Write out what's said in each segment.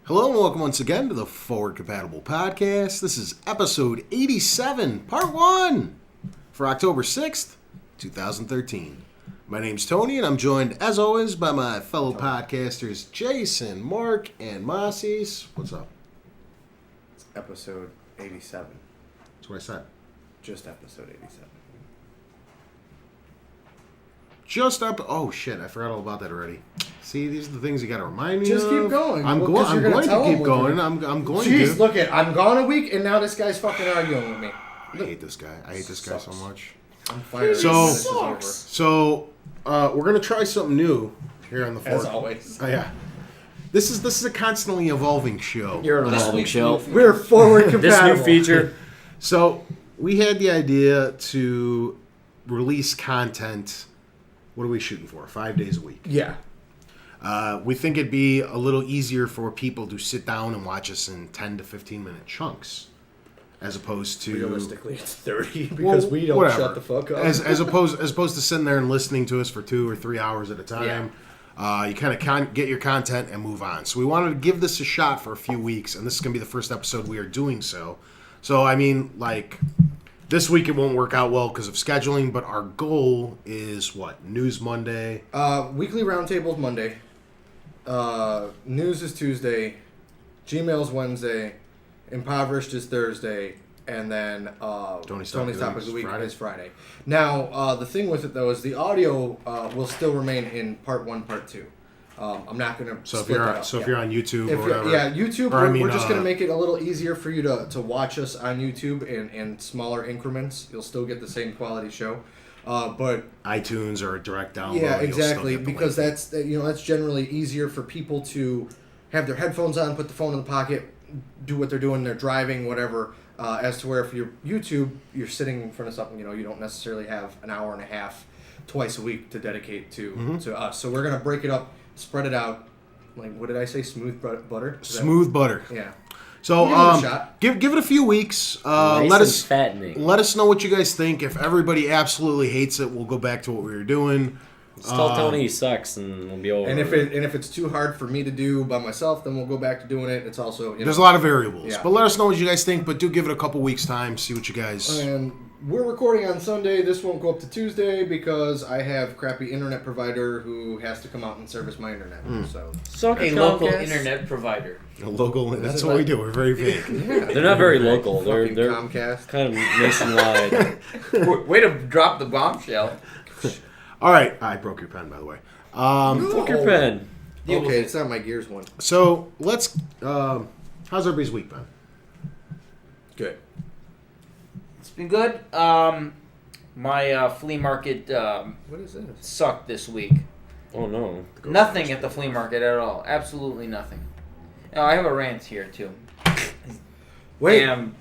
Hello and welcome once again to the Forward Compatible Podcast. This is episode 87, part 1, for October 6th, 2013. My name's Tony, and I'm joined, as always, by my fellow podcasters, Jason, Mark, and Mossies. What's up? It's episode 87. That's what I said. Just episode 87. Oh shit, I forgot all about that already. See, these are the things you gotta remind me Just of. keep going. I'm going to keep going. I'm going to. Jeez, look at I'm gone a week, and now this guy's fucking arguing with me. I hate this guy. I hate this guy so much. I'm fired. So, we're gonna try something new here on the Forward. As always. Oh yeah. This is a constantly evolving show. You're an evolving show. We're forward compatible. This new feature. So we had the idea to release content. What are we shooting for? 5 days a week. Yeah. We think it'd be a little easier for people to sit down and watch us in 10 to 15 minute chunks, as opposed to realistically it's 30 because we don't whatever. shut the fuck up. As opposed to sitting there and listening to us for 2 or 3 hours at a time. Yeah. You kind of get your content and move on. So we wanted to give this a shot for a few weeks, and this is going to be the first episode we are doing so. So I mean, like, this week it won't work out well because of scheduling, but our goal is what? News Monday. Weekly Roundtable's Monday. News is Tuesday. Gmail's Wednesday. Impoverished is Thursday. And then Tony's Topic of the Week is Friday. Now, the thing with it, though, is the audio will still remain in part 1, part 2. I'm not going to if you're on YouTube or whatever. YouTube, we're just going to make it a little easier for you to watch us on YouTube in smaller increments. You'll still get the same quality show. But iTunes or a direct download. Yeah, exactly, because that's generally easier for people to have their headphones on, put the phone in the pocket, do what they're doing, they're driving, whatever. As to where if you're YouTube, you're sitting in front of something, you don't necessarily have an hour and a half twice a week to dedicate to us. So we're gonna break it up, spread it out. Like, what did I say? Smooth butter. Smooth butter. Yeah. So give it a few weeks. Nice let us fattening. Let us know what you guys think. If everybody absolutely hates it, we'll go back to what we were doing. Just tell Tony he sucks, and we'll be over. And if it's too hard for me to do by myself, then we'll go back to doing it. It's also there's a lot of variables, yeah. But let us know what you guys think. But do give it a couple weeks time. See what you guys. And we're recording on Sunday. This won't go up to Tuesday because I have crappy internet provider who has to come out and service my internet. So a local internet provider. A local. That's what we do. We're very vague. Yeah, they're not very local. They're Comcast. kind of nationwide. Way to drop the bombshell. All right, I broke your pen, by the way. Broke your pen. Okay, it's not my Gears one. So let's. How's everybody's week been? Good. It's been good. My flea market What is this? sucked this week. Oh no. Nothing at the flea market at all. Absolutely nothing. I have a rant here too. Wait. Damn.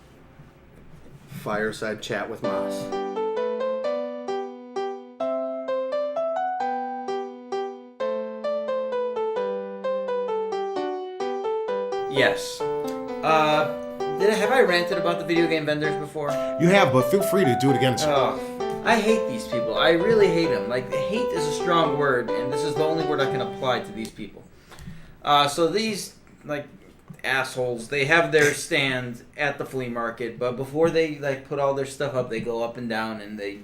Fireside chat with Moss. Yes. Have I ranted about the video game vendors before? You have, but feel free to do it again. I hate these people. I really hate them. Like, hate is a strong word, and this is the only word I can apply to these people. So these, like, assholes, they have their stand at the flea market, but before they, like, put all their stuff up, they go up and down, and they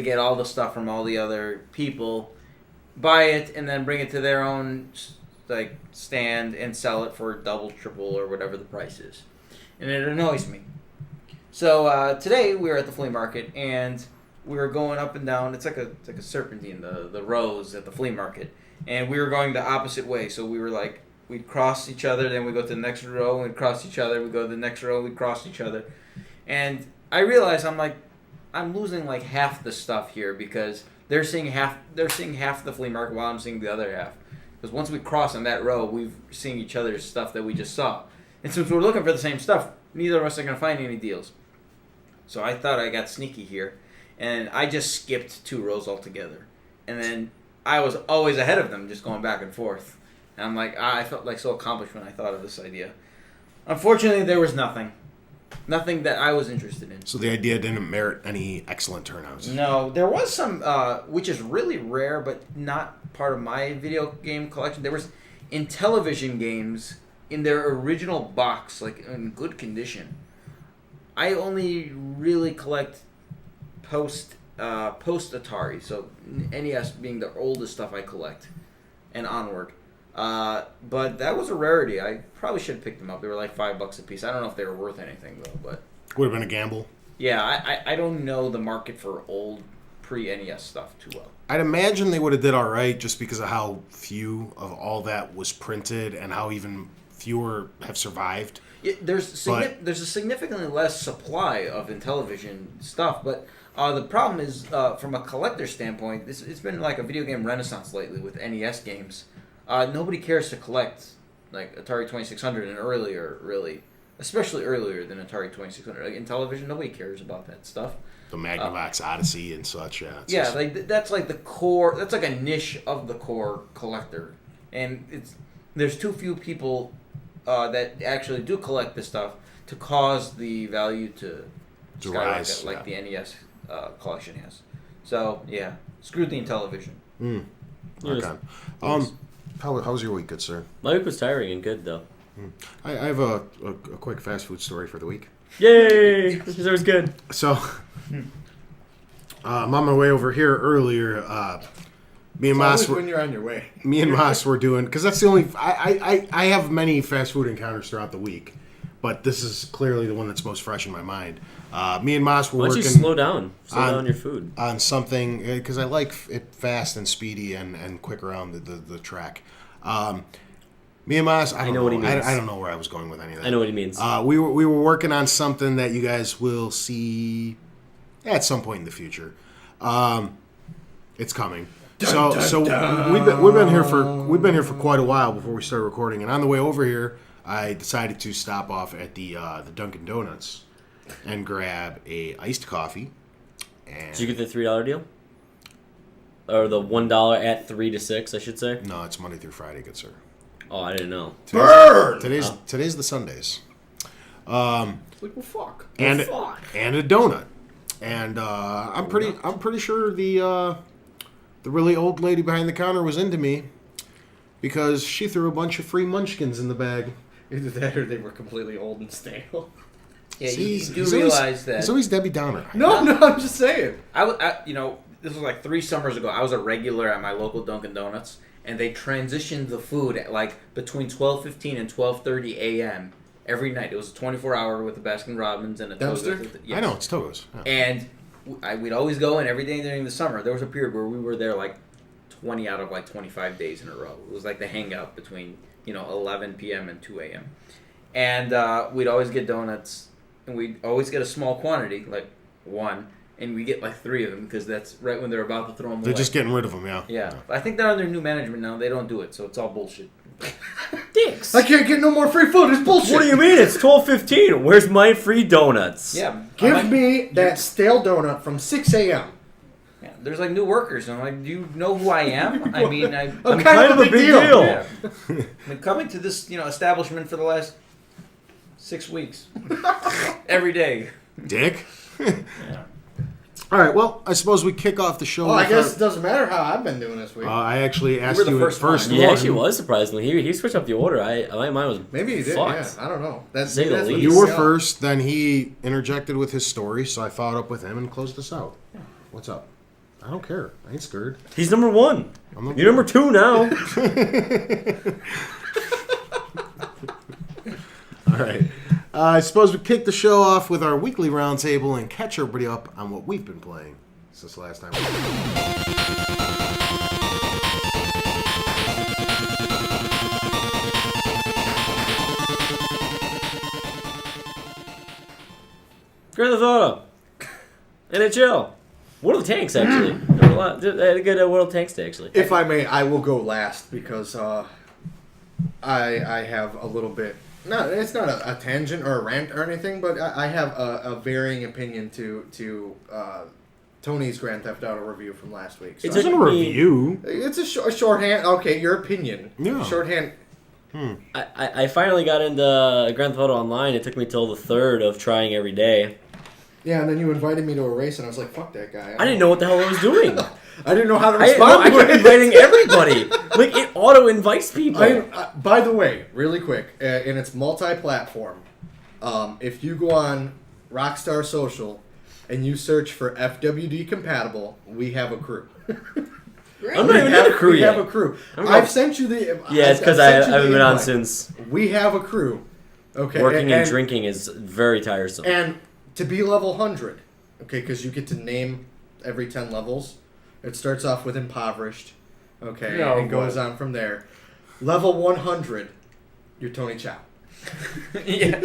get all the stuff from all the other people, buy it, and then bring it to their own, like, stand and sell it for double, triple, or whatever the price is. And it annoys me. So today we were at the flea market, and we were going up and down. It's like a serpentine, the rows at the flea market, and we were going the opposite way. So we were like, we'd cross each other, then we go to the next row, and we'd cross each other. We go to the next row, we'd cross each other, and I realized I'm losing like half the stuff here because they're seeing half the flea market while I'm seeing the other half. Because once we cross on that row, we're seeing each other's stuff that we just saw. And since we're looking for the same stuff, neither of us are going to find any deals. So I thought I got sneaky here, and I just skipped 2 rows altogether. And then I was always ahead of them, just going back and forth. And I'm like, I felt like so accomplished when I thought of this idea. Unfortunately, there was nothing. Nothing that I was interested in. So the idea didn't merit any excellent turnouts. No, there was some, which is really rare, but not part of my video game collection. There was, in television games, in their original box, like in good condition. I only really collect post Atari, so NES being the oldest stuff I collect, and onward. But that was a rarity. I probably should have picked them up. They were like $5 a piece. I don't know if they were worth anything though, but Would have been a gamble. yeah, I don't know the market for old pre-NES stuff too well. I'd imagine they would have did all right just because of how few of all that was printed and how even fewer have survived. There's a significantly less supply of Intellivision stuff, but the problem is from a collector standpoint, it's been like a video game renaissance lately with NES games. Nobody cares to collect like Atari 2600 and earlier, really, especially earlier than Atari 2600. Like Intellivision, nobody cares about that stuff. The Magnavox Odyssey and such. Yeah, like that's like the core. That's like a niche of the core collector, and there's too few people that actually do collect this stuff to cause the value to skyrocket rise, like the NES collection has. So yeah, screw the Intellivision. Okay. How was your week, good sir? My week was tiring and good though. I have a quick fast food story for the week. Yay! This was good. So, I'm on my way over here earlier. Me and Mas when you're on your way. Me and Mas were doing, because that's the only. I have many fast food encounters throughout the week, but this is clearly the one that's most fresh in my mind. Me and Mas were Why don't working. you slow down your food on something because I like it fast and speedy and quick around the track. Me and Mas, I know what he means. I don't know where I was going with any of that. I know what he means. We were working on something that you guys will see at some point in the future. It's coming. We've been here for quite a while before we started recording, and on the way over here, I decided to stop off at the Dunkin' Donuts and grab a iced coffee. And Did you get the $3 deal? Or the $1 at 3 to 6, I should say? No, it's Monday through Friday, good sir. Oh, I didn't know. Today's the Sundays. Like, well, fuck. And a donut. And I'm pretty sure the really old lady behind the counter was into me because she threw a bunch of free munchkins in the bag. Either that or they were completely old and stale. Yeah, you do realize that. It's always Debbie Downer. No, I'm just saying. This was like 3 summers ago. I was a regular at my local Dunkin' Donuts, and they transitioned the food at like between 12:15 and 12:30 a.m. every night. It was a 24-hour with a Baskin Robbins and a Dumpster? Yes. I know, it's Togo's. Yeah. And we'd always go in every day during the summer. There was a period where we were there like 20 out of like 25 days in a row. It was like the hangout between 11 p.m. and 2 a.m. And we'd always get donuts, and we'd always get a small quantity, like one, and we get like 3 of them because that's right when they're about to throw them away. They're just getting rid of them, yeah. Yeah. I think they're under new management now. They don't do it, so it's all bullshit. Dicks. I can't get no more free food. It's bullshit. What do you mean? It's 12:15. Where's my free donuts? Yeah. Give me that stale donut from 6 a.m. Yeah, there's like new workers, and I'm like, do you know who I am? I mean, I'm kind of a big deal. Yeah. I've been coming to this, establishment for the last 6 weeks, every day. Dick. Yeah. All right, well, I suppose we kick off the show. Well, I guess it doesn't matter how I've been doing this week. I actually asked were the you first at first. one. He actually was, surprisingly. He switched up the order. My mind was Maybe he did, fucked. yeah. I don't know. That's Say the what least. You were yeah. first, then he interjected with his story, so I followed up with him and closed us out. What's up? I don't care. I ain't scared. He's number 1. I'm You're number 2 now. All right. I suppose we kick the show off with our weekly roundtable and catch everybody up on what we've been playing since the last time. Grand Theft Auto. NHL. World of Tanks, actually. There were a had a good World of Tanks day, actually. If I may, I will go last because I have a little bit. No, it's not a tangent or a rant or anything, but I have a varying opinion to Tony's Grand Theft Auto review from last week. So It's a review. It's a shorthand. Okay, your opinion. Yeah. Shorthand. I finally got into Grand Theft Auto Online. It took me till the 3rd of trying every day. Yeah, and then you invited me to a race, and I was like, "Fuck that guy." I didn't know what the hell I was doing. I didn't know how to I respond to kept it. inviting everybody. Like, it auto-invites people. By the way, really quick, and it's multi-platform. If you go on Rockstar Social and you search for FWD compatible, we have a crew. I'm not even in a crew we yet. have a crew. I've sent you the. Yeah, it's because I haven't been on since. We have a crew. Okay. Working and drinking is very tiresome. And to be level 100, okay, because you get to name every 10 levels. It starts off with impoverished, okay, and goes on from there. Level 100, you're Tony Chow. Yeah.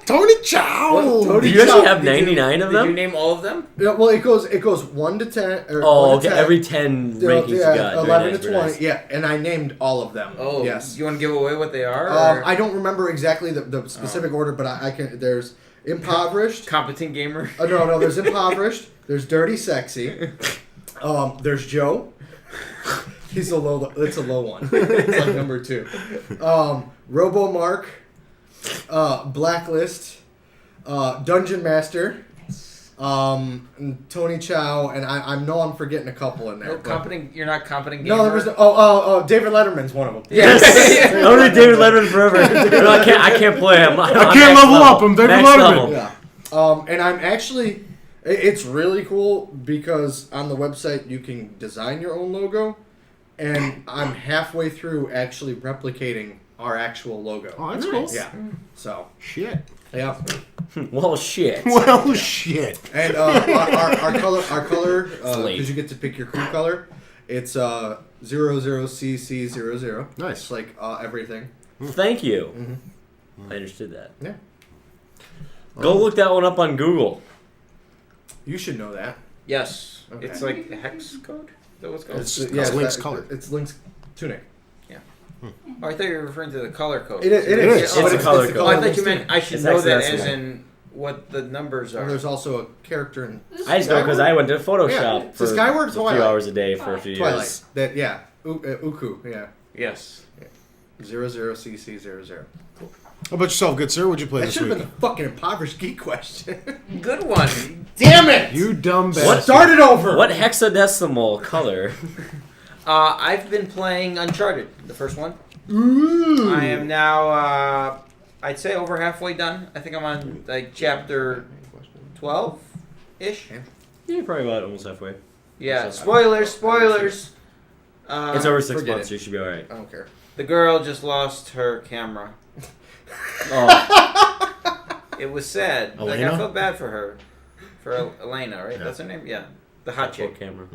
Tony Chow. Do you actually have 99 of Did you them? name all of them? Yeah, well, it goes 1 to 10. Or Oh, 1 to okay. 10. Every 10 rankings you got. 11 Very nice, to very 20. nice. Yeah, and I named all of them. Oh, yes. You want to give away what they are? Or I don't remember exactly the specific order, but I can. There's impoverished. competent gamer? No. There's impoverished. There's dirty, sexy. There's Joe. He's a low. It's a low one. It's like number 2. Robo Mark. Blacklist. Dungeon Master. And Tony Chow, and I know I'm forgetting a couple in there. No, but- competent. You're not competent gamer. No, there was no. David Letterman's one of them. Yes. I'm gonna be David Letterman forever. No, I can't play him. I can't level up. I'm David Max Letterman. level. Yeah. And I'm actually, it's really cool because on the website you can design your own logo, and I'm halfway through actually replicating our actual logo. Oh, that's cool. Yeah. So. Shit. Yeah. Well, shit. Well, shit. And our color, late. because you get to pick your crew color, it's 00CC00. Nice. It's like everything. Thank you. Mm-hmm. I understood that. Yeah. Go look that one up on Google. You should know that. Yes. Okay. It's like a hex code. Is that what's called? It's Link's color. It's Link's tunic. Oh, I thought you were referring to the color code. It is. It's a color code. Oh, I thought you meant I should It's know actually that that's as the- in what the numbers And are. there's also a character in I just know because I went to Photoshop Yeah, it's for a Skyward a few Twilight. hours a day for a few Twilight. years. That Uku, yeah. Yes. 00CC00. How about yourself, good sir? What'd you play That this should have week? been the fucking impoverished geek question. Good one. Damn it! You dumb What? bastard. Start it over. What hexadecimal color? I've been playing Uncharted, the first one. Ooh. I am now, I'd say over halfway done. I think I'm on like chapter 12-ish. Yeah, probably about almost halfway. Yeah, So- spoilers. It's over 6 forget months, it. so you should be alright. I don't care. The girl just lost her camera. Oh, It was sad. Like, Elena? I felt bad for her. For Elena, right? Yeah. That's her name? Yeah. The hot chick. camera.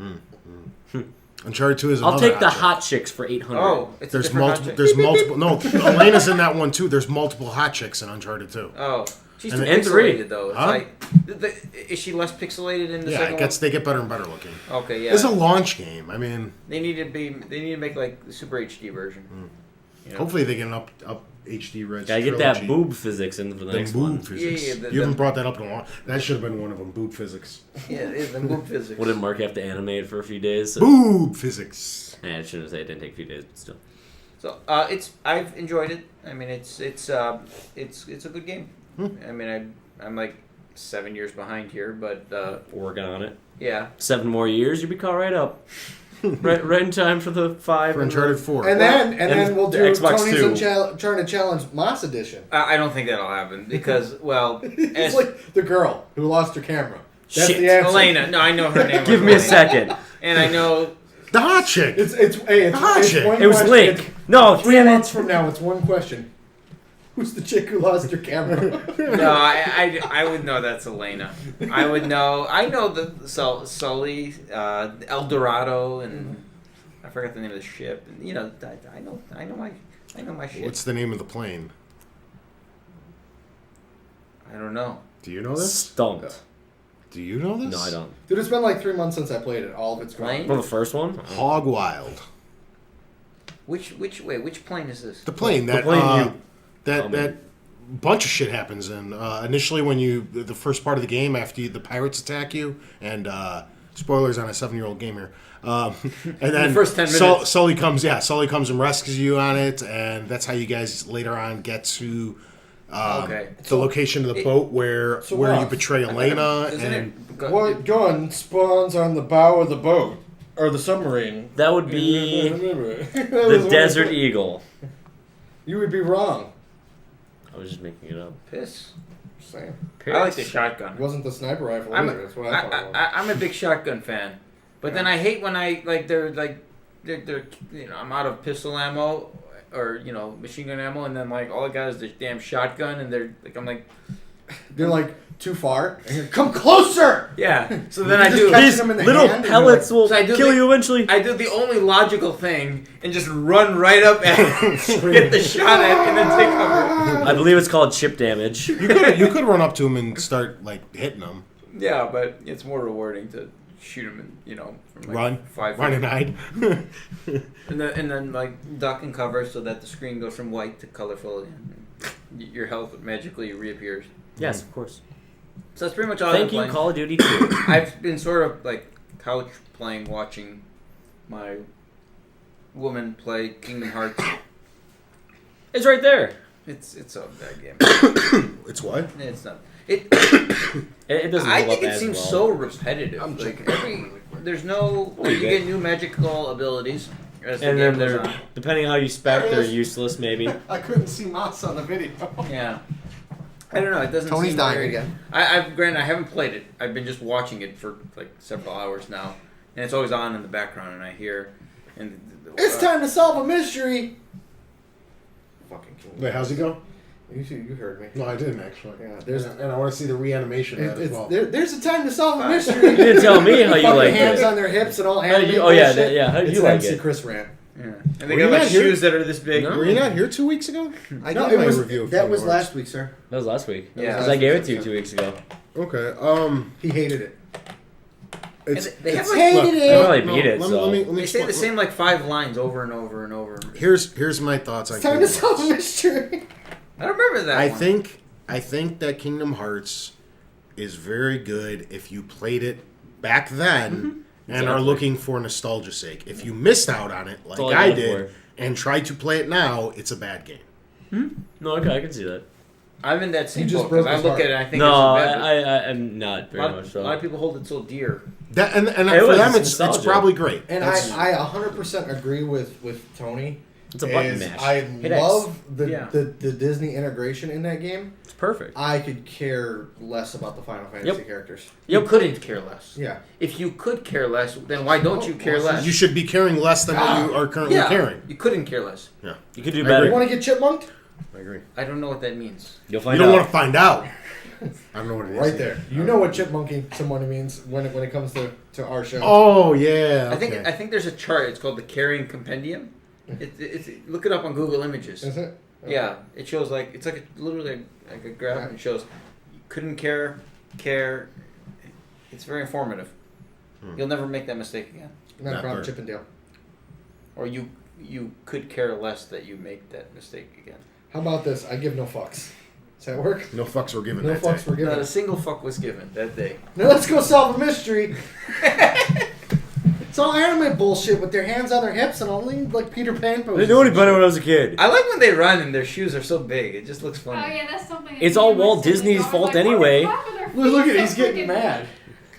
Uncharted 2 is another I'll take the hot hot chicks for 800. Oh, it's a There's different multiple. hot chick. There's multiple. No, Elena's in that one too. There's multiple hot chicks in Uncharted 2. Oh. She's And too and three. pixelated, though. It's Huh? like, is she less pixelated in the Yeah, second they get better and better looking. one? Okay, yeah. It's a launch game. I mean, They need to make like the Super HD version. You know? hopefully they get an up HD res. Gotta get trilogy. that boob physics in for the The next boob one. physics. Yeah, You haven't brought that up in a while. That should have been one of them. Boob physics. Yeah, it is the move physics. What did Mark have to animate for a few days? Boob physics. I shouldn't say it didn't take a few days, but still. So I've enjoyed it. I mean, it's a good game. I mean, I'm like 7 years behind here, but Working on it. yeah. 7 more years, you'll be caught right up. right in time for the 5. For Uncharted 4. And then we'll the do Xbox Tony's 2. Uncharted Challenge Moss Edition. I don't think that'll happen because well, It's like the girl who lost her camera. That's Shit. the answer. Elena. No, I know her name. Give was me a Elena. second. And I know. The hot chick. It's Hot chick. one It was question. Link. It's No, 3 damn months it. from now, it's one question. Who's the chick who lost her camera? No, I would know that's Elena. I would know. I know the Sully, El Dorado, and I forgot the name of the ship. And, you know, I know my shit. What's the name of the plane? I don't know. Do you know this? Stumped. Do you know this? No, I don't. Dude, it's been like 3 months since I played it. All of it's Plane? gone. For the first one? Hog Wild. Which plane is this? The plane that plane you- that bunch of shit happens in. Initially, when the first part of the game after the pirates attack you, and spoilers on a 7-year-old gamer. And then The first 10 minutes. Sully comes and rescues you on it, and that's how you guys later on get to Okay. The location of the boat where So you what? betray Elena Isn't and it? What gun spawns on the bow of the boat or the submarine? That would be the Desert Eagle. You would be wrong. I was just making it up. Piss. Same. I like the It shotgun. wasn't the sniper rifle I'm either. That's what I thought it was. I'm a big shotgun fan, but then I hate when they're I'm out of pistol ammo or machine gun ammo, and then all I got is this damn shotgun, and They're like too far. And you're, come closer. yeah. So You then I just do catch These them in the little hand and you're pellets like- will So I do kill the- you eventually. I do the only logical thing and just run right up and get the shot at, and then take cover. I believe it's called chip damage. you could run up to him and start hitting him. Yeah, but it's more rewarding to shoot him and from Run 5 and feet. hide. And then duck and cover so that the screen goes from white to colorful. And your health magically reappears. Yes, of course. So that's pretty much all Thank I've you, been playing. Call of Duty 2. I've been sort of couch playing, watching my woman play Kingdom Hearts. It's right there. It's a bad game. It's what? It's not. It. It doesn't. I hold think up it as seems well. so repetitive. There's no. Oh, You you get bet. new magical abilities as the And game then goes they're on. depending on how you spec, There it they're is. useless maybe. I couldn't see Moss on the video. Yeah. I don't know. It doesn't. Tony's seem dying very- again. Granted, I haven't played it. I've been just watching it for several hours now, and it's always on in the background, and I hear. And It's time to solve a mystery. Fucking King. Wait, how's it go? You heard me. No, I didn't actually. Yeah, there's and I want to see the reanimation of that as well. there's a time to solve a You mystery. didn't tell me how you Fucking like hands it. on their hips and all How did anime you- oh, yeah, bullshit. yeah, how did It's you an like MC it? Chris rant. Yeah. And they Were got you not here? shoes that are this big. No. Were you not here 2 weeks ago? I No, gave it my was review of that Kingdom was Hearts. last week, sir. That was last week. Yeah. Because I gave it to you 2 weeks ago. Okay. He hated it. It's They have it's- hated look, it. I probably no, beat it, let so. me They say the explain- same 5 lines over and over and over. Here's my thoughts on It's time to Kingdom solve a Hearts. mystery. I don't remember that. one. I think that Kingdom Hearts is very good if you played it back then and are Exactly. looking for nostalgia's sake. If you missed out on it, like all I I go did, for. and tried to play it now, it's a bad game. No, okay, I can see that. I'm in that same You just boat because broke I his look heart. at it and I think No, it's a bad. I'm not A very lot, much a so. lot of people hold it so dear. That and It for was them, it's nostalgia. probably great. And That's- I 100% agree with Tony. It's a button is mash. I Hit X. love Yeah. the Disney integration in that game. It's perfect. I could care less about the Final Fantasy Yep. characters. You couldn't care less. Yeah. If you could care less, then why don't you care less? You should be caring less than what you are currently yeah, caring. you couldn't care less. Yeah, You could do I better. You want to get chipmunked? I agree. I don't know what that means. You'll You find don't out. want to find out. I don't know what it is. Right there. You know what chipmunking someone means when it comes to our show. Oh yeah. I think okay. there's a chart. It's called the Carrying Compendium. It's look it up on Google Images. Is it? Yeah, it shows it's literally like a graph, and it shows you couldn't care. It's very informative. You'll never make that mistake again. Not a Not problem, there. Chippendale. Or you could care less that you make that mistake again. How about this? I give no fucks. Does that work? No fucks were given No that fucks day. were given. Not a single fuck was given that day. Now let's go solve a mystery. It's all anime bullshit with their hands on their hips and only like Peter Pan I poses. didn't know any better when I was a kid. I like when they run and their shoes are so big. It just looks Oh funny. yeah, that's something. It's all Walt Disney's fault anyway. Look at it, he's getting mad.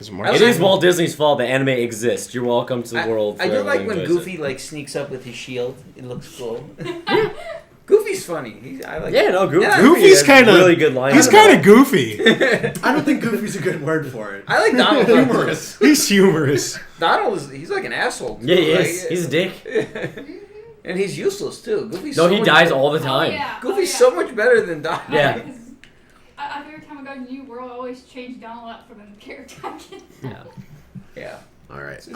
It is Walt Disney's fault that anime exists. You're welcome to the world. I for do like everyone when who enjoys Goofy sneaks up with his shield. It looks cool. Goofy's funny. I like. it. Yeah, no, Goofy. Yeah, Goofy's has kind of really good lines. He's kind of goofy. I don't think Goofy's a good word for it. I like Donald. Humorous. He's humorous. Donald he's like an asshole. Yeah, he Like, is. He's a dick. and he's useless too. Goofy's No, so he much dies better- all the Oh, time. yeah. Goofy's so much better than Donald. Yeah. Every time I go to New World, I always change Donald up for the character I get. Yeah. Yeah. All right. It's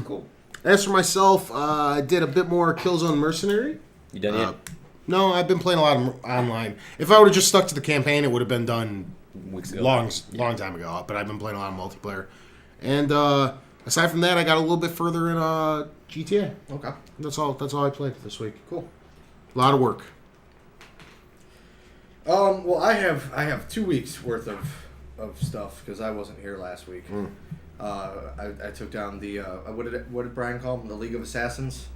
cool. As for myself, I did a bit more Killzone Mercenary. You done yet? No, I've been playing a lot of online. If I would have just stuck to the campaign, it would have been done Weeks ago. long time ago. But I've been playing a lot of multiplayer. And aside from that, I got a little bit further in GTA. Okay. That's all I played this week. Cool. A lot of work. Well, I have 2 weeks worth of stuff because I wasn't here last week. I took down the what did Brian call them? The League of Assassins,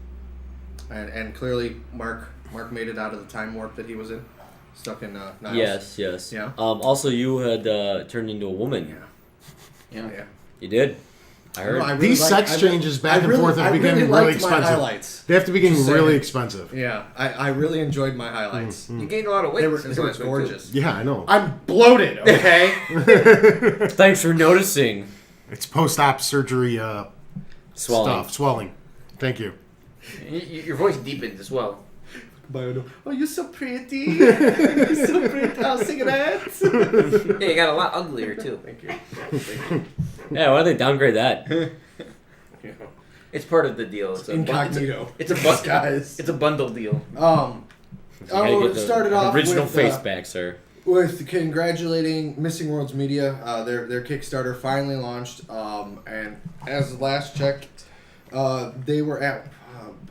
and clearly Mark made it out of the time warp that he was in. stuck in Niles. Yes. Yeah. Also, you had turned into a woman. Yeah. You did. I heard. No, I These sex changes back and forth have become really expensive. Highlights. They have to begin Just really saying. expensive. Yeah, I really enjoyed my highlights. You gained a lot of weight They were, since they were last week, too. gorgeous. Yeah, I know. I'm bloated, okay? Thanks for noticing. It's post-op surgery Swelling. swelling. Thank you. Your voice deepened as well. Oh, you're so pretty. You're so pretty. I'll sing that. Yeah, you got a lot uglier too. Thank you. Yeah, why don't they downgrade that? It's part of the deal. It's a Incognito. It's a Guys. It's a bundle deal. Gotta get the started off original with, face back, sir. with congratulating Missing Worlds Media. Their Kickstarter finally launched, and as the last check, they were at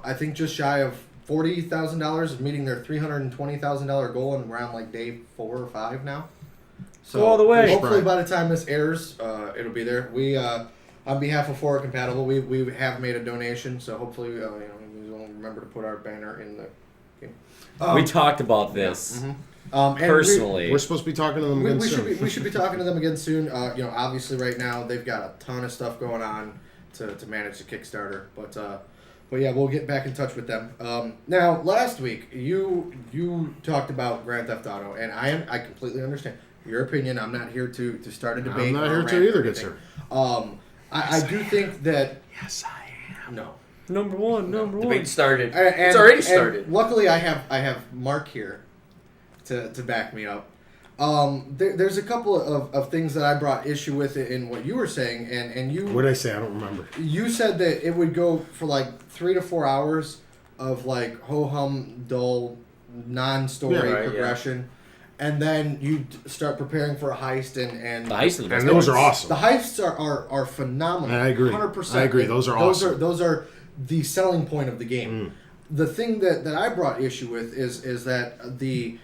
I think just shy of $40,000 of meeting their $320,000 goal, and we're on like day 4 or 5 now. So Go all the way. Hopefully, by the time this airs, it'll be there. We, on behalf of Forward Compatible, we have made a donation. So hopefully, we'll remember to put our banner in the game. We talked about this And personally. We're supposed to be talking to them we again soon. we should be talking to them again soon. Obviously, right now they've got a ton of stuff going on to manage the Kickstarter, but yeah, we'll get back in touch with them. Now, last week you talked about Grand Theft Auto, and I completely understand your opinion. I'm not here to start a debate. I'm not or here rant to or either, good anything. sir. I do think that Yes, I am. no. Number one. Debate started. And- It's already and started. luckily, I have Mark here to back me up. There's a couple of things that I brought issue with in what you were saying, and you What did I say? I don't remember. you said that it would go for like 3 to 4 hours of like ho-hum, dull, non-story Yeah, right, progression, and then you start preparing for a heist and The heist of the best And those are parts. awesome. the heists are phenomenal. I agree. 100%. I agree. Those are awesome. Those are the selling point of the game. The thing that I brought issue with is that the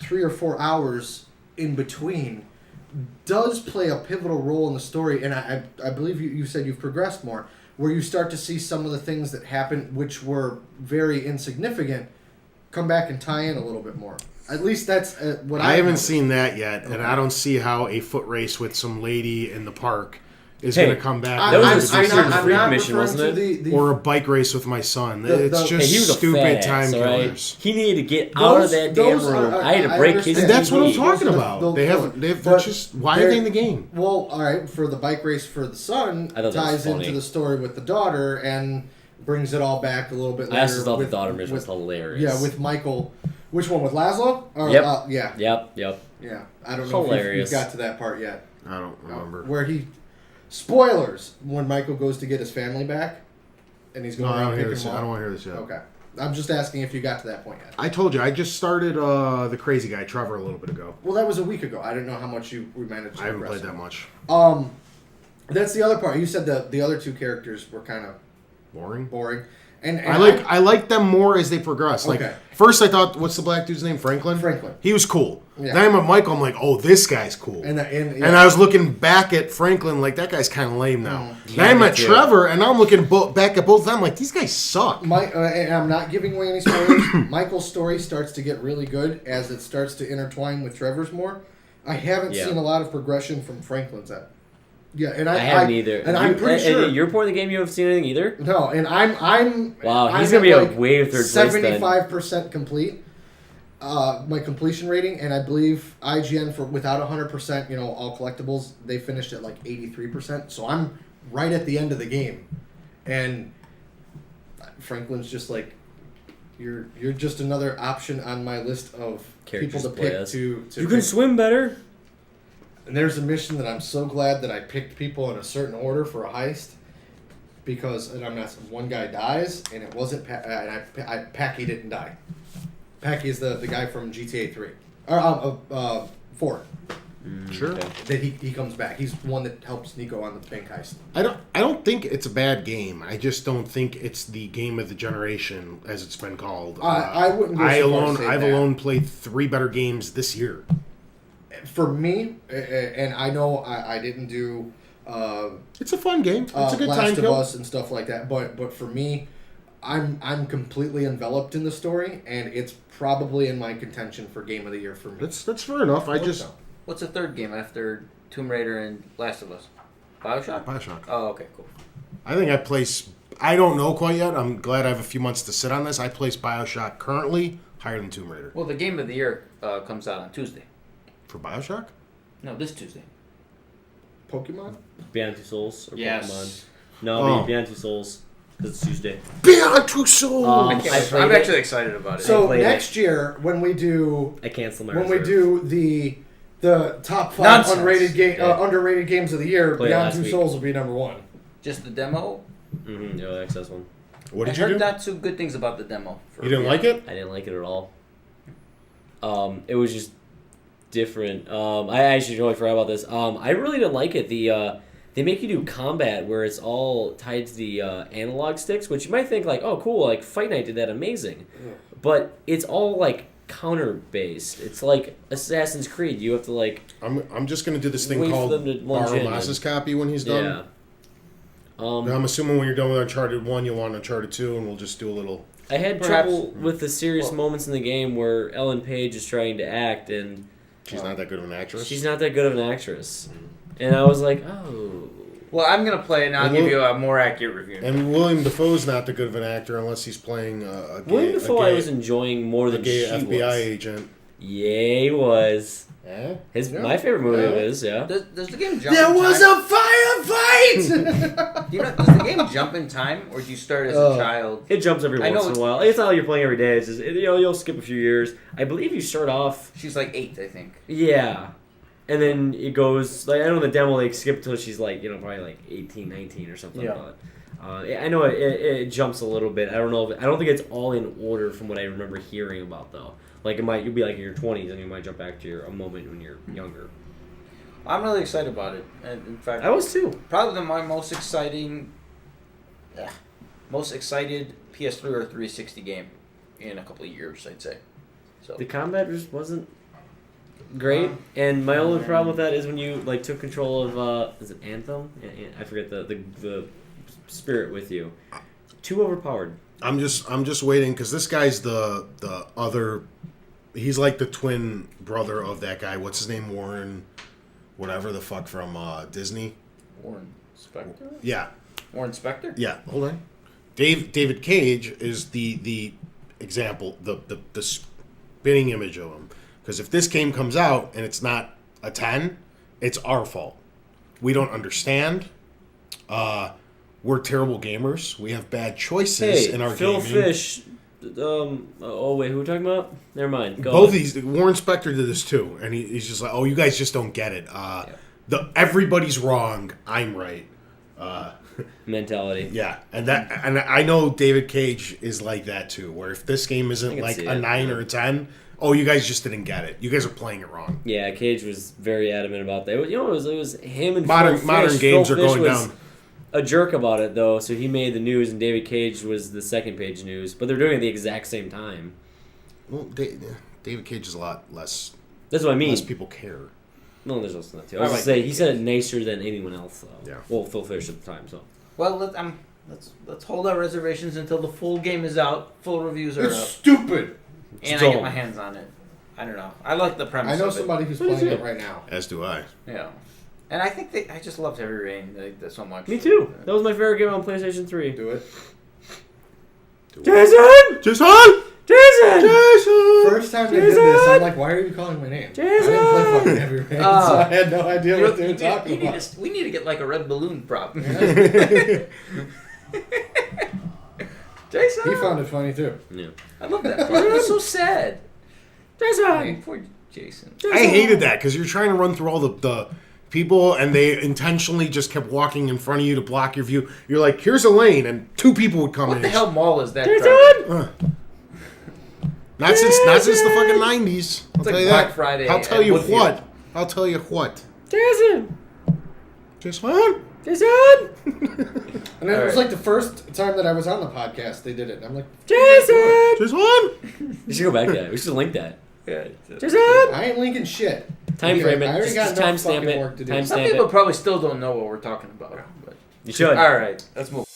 3 or 4 hours in between does play a pivotal role in the story, and I believe you said you've progressed more, where you start to see some of the things that happened which were very insignificant come back and tie in a little bit more. At least that's what I haven't noticed. seen that yet, and I don't see how a foot race with some lady in the park is going to come back. That was I'm a secret not freak mission, referring wasn't to it? the or a bike race with my son. The- It's the- just Hey, he was a stupid fat time ass, all right? killers. He needed to get out of that damn those room. are- I had to I break his understand. And that's what I'm TV. talking Those are about. the- They those have. They're but just. Why are they in the game? Well, all right, for the bike race for the son I thought that was ties funny. into the story with the daughter and brings it all back a little bit later. I also thought with, the daughter mission was with- hilarious. Yeah, with Michael. Which one, with Laszlo? Or, Yep. Yeah. Yep. Yeah. I don't know if Hilarious. you've got to that part yet. I don't remember. Where he... Spoilers! When Michael goes to get his family back, and he's No, going I around don't hear picking this. them I up. don't want to hear this yet. Okay. I'm just asking if you got to that point yet. I told you. I just started the crazy guy Trevor a little bit ago. Well, that was a week ago. I didn't know how much we managed to I haven't progress played that on. much. That's the other part. You said the other two characters were kind of Boring. boring. And I like them more as they progress. Like Okay. first, I thought, what's the black dude's name? Franklin. Franklin. He was cool. Yeah. Then I met Michael. I'm like, oh, this guy's cool. And And I was looking back at Franklin like that guy's kind of lame now. Then I me met too. Trevor, and now I'm looking back at both of them like these guys suck. and I'm not giving away any spoilers. Michael's story starts to get really good as it starts to intertwine with Trevor's more. I haven't Yeah. seen a lot of progression from Franklin's end. Yeah, and I haven't either. And I'm pretty sure. At your point in the game, you haven't seen anything either. No, and I'm. Wow, I'm he's gonna be at, a way third place then. 75% complete. My completion rating, and I believe IGN for without 100%, all collectibles, they finished at like 83%. So I'm right at the end of the game, and Franklin's just like, you're just another option on my list of Characters people to to play pick as. to You can pick. swim better. And there's a mission that I'm so glad that I picked people in a certain order for a heist, because and I'm not. One guy dies, and it wasn't. Packy didn't die. Packy is the guy from GTA 3 or 4. Sure. Okay. That he comes back. He's one that helps Nico on the bank heist. I don't think it's a bad game. I just don't think it's the game of the generation, as it's been called. I wouldn't go so far to say I've that. alone played 3 better games this year. For me, and I know I didn't do. It's a fun game. It's a good Last time of kill. Us and stuff like that. But for me, I'm completely enveloped in the story, and it's probably in my contention for game of the year for me. That's fair enough. What's the third game after Tomb Raider and Last of Us? Bioshock? Oh, okay, cool. I think I don't know quite yet. I'm glad I have a few months to sit on this. I place Bioshock currently higher than Tomb Raider. Well, the game of the year comes out on Tuesday. For Bioshock? No, this Tuesday. Pokemon? Beyond Two Souls or Yes. Pokemon? No, Beyond Two Souls because it's Tuesday. Beyond Two Souls! I played I'm it. actually excited about it. So played next year, when we do I canceled my when we reserve. do the top 5 Nonsense. underrated games of the year, Played it Beyond last Two week. Souls will be number 1. Just the demo? The early access one. What I did you heard do? not too good things about the demo. You didn't like it? I didn't like it at all. It was just different. I actually totally forgot about this. I really didn't like it. They make you do combat where it's all tied to the analog sticks, which you might think like, oh, cool, like Fight Night did that amazing. Yeah. But it's all like counter based. It's like Assassin's Creed. You have to like I'm just gonna do this thing wait for called them to lunge borrow in Maz's copy when he's done. yeah. I'm assuming when you're done with Uncharted 1, you'll want Uncharted 2, and we'll just do a little... I had Perhaps- trouble with the serious moments in the game where Ellen Page is trying to act and She's not that good of an actress. she's not that good of an actress. And I was like, oh. Well, I'm going to play it, and I'll And give we'll- you a more accurate review. And William Dafoe's not that good of an actor unless he's playing a gay... William Dafoe a I gay, was enjoying more a than gay she FBI was. agent. Yeah, he was. Yeah? My favorite movie of Yeah. his, yeah. Does the game jump There in was time? a firefight! Does the game jump in time, or do you start as a child? It jumps every I know once in a while. It's not like you're playing every day. It's just, you'll skip a few years. I believe you start off, She's like 8, I think. yeah. And then it goes, like, I know the demo, like, skip until she's, like, probably, like, 18, 19 or something. Yeah. But I know it jumps a little bit. I don't know. I don't think it's all in order from what I remember hearing about, though. Like, you'll be, like, in your 20s, and you might jump back to a moment when you're younger. I'm really excited about it. And in fact, I was, too. probably my most excited PS3 or 360 game in a couple of years, I'd say. So The combat just wasn't great, and my only problem with that is when you like took control of is it Anthem? I forget the spirit with you. Too overpowered. I'm just waiting, because this guy's the other... He's like the twin brother of that guy. What's his name? Warren... Whatever the fuck from Disney. Warren Spector? Yeah. Warren Spector? Yeah, hold on. David Cage is the example, the spinning image of him. Because if this game comes out and it's not a 10, it's our fault. We don't understand. We're terrible gamers. We have bad choices in our Phil gaming. Fish. Oh wait, who are we talking about? Never mind. Go Both on. these, Warren Spector did this too, and he's just like, "Oh, you guys just don't get it. Everybody's wrong. I'm right." Mentality. Yeah, and I know David Cage is like that too. Where if this game I isn't can like see a it. 9 or a 10, oh, you guys just didn't get it. You guys are playing it wrong. Yeah, Cage was very adamant about that. It was him and Modern Phil Fish. games Phil are Fish going was down. a jerk about it though, so he made the news, and David Cage was the second page news. But they're doing it at the exact same time. Well, David Cage is a lot less. That's what I mean. Less people care. No, there's also that too. I was gonna say he said it nicer than anyone else though. Yeah. Well, Phil Fish at the time. So Well, let's hold our reservations until the full game is out, full reviews are It's up, stupid! and I dumb. get my hands on it. I don't know. I like the premise. I know of it. somebody who's What is playing it? it right now. As do I. Yeah, and I think I just loved Heavy Rain so much. me too. That was my favorite game on PlayStation 3. Do it. Jason! Jason! Jason! Jason! First time they did this, I'm like, why are you calling my name? Jason! I didn't play fucking Heavy Rain, so I had no idea what they were talking about. We need to get like a red balloon prop. Jason, He found it funny too. Yeah. I love that part. It was so sad. Jason! Poor Jason. I hated that because you're trying to run through all the people, and they intentionally just kept walking in front of you to block your view. You're like, here's a lane, and 2 people would come What in. the hell mall is that? Jason! driving? Not since the fucking 90s. I'll It's tell like you Black that. Friday I'll at tell you Woodfield. what. I'll tell you what. Jason! Jason? Jason! And then it was Alright. like the first time that I was on the podcast, they did it. And I'm like, Jason! Jason? We should go back to that. We should link that. Yeah. Jason! I ain't linking shit. Time Yeah, frame I it. already got Just enough timestamp fucking it. work to do. Timestamp Some people it. probably still don't know what we're talking about. But You should. all right, let's move.